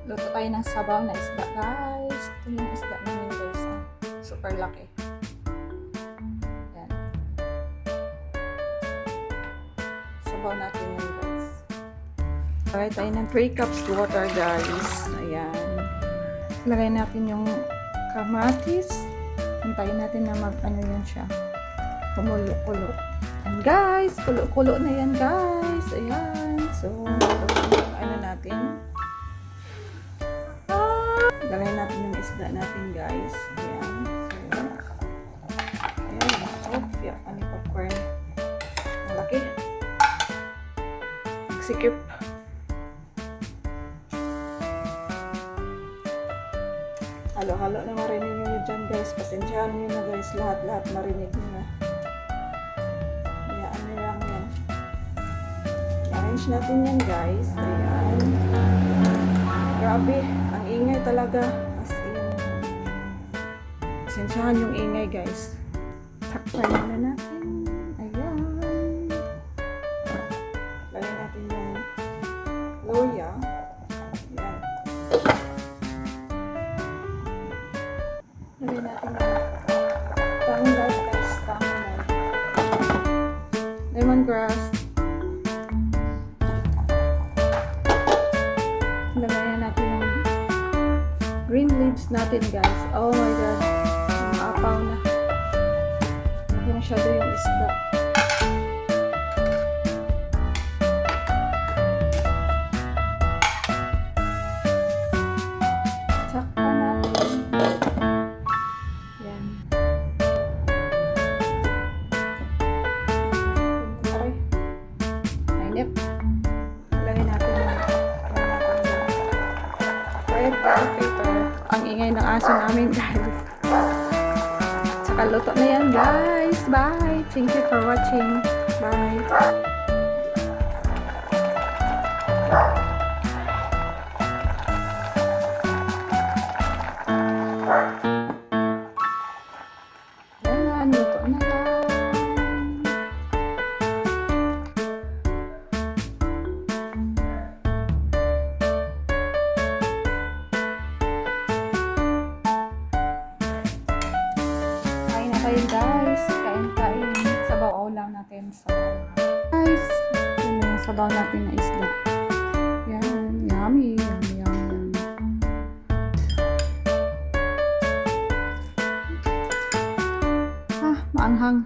Luto tayo ng sabaw na isda, guys. Ito yung isda namin, guys. Super laki. Yan. Sabaw natin yun, guys. Lagay tayo ng 3 cups water, guys. Ayan. Lagay natin yung kamatis. Hintayin natin na ano yun siya. Kumulo-kulo. And guys, kulo-kulo na yan, guys. Ayan. So, ano natin. Lagay natin yung isda natin, guys. Ayan. So, ayan. Oh, yeah. Ano yung popcorn? Malaki. Sikip. Halo-halo na marinig nyo dyan, guys. Pasensyahan nyo na, guys. Lahat-lahat marinig nyo na. Ayan, ano lang yan. I-arrange natin yan, guys. Ayan. Grabe. Ang ingay talaga. As in. Pasensyahan yung ingay, guys. Takpan na natin. Ayan. Lagyan natin yung loya. Lagyan natin yung tanglad, guys. Tanglad. Lemongrass. Lagyan natin yung green leaves natin, guys. Oh my God. Maapaw na. Hindi masyado yung isda. Sakpan natin. Yan. Okay. Mainit. Lagyan natin yung red bell pepper. Ang ingay ng aso namin, guys. Tsaka luto na yan, guys. Bye. Thank you for watching. Bye. Ayan, luto na yan. Kain na kayo, guys. Kain-kain. Sabaw lang natin. Sabaw. Guys, yun na yung sabaw natin na isda. Yan. Yummy. Yummy, yummy, yummy. Maanghang.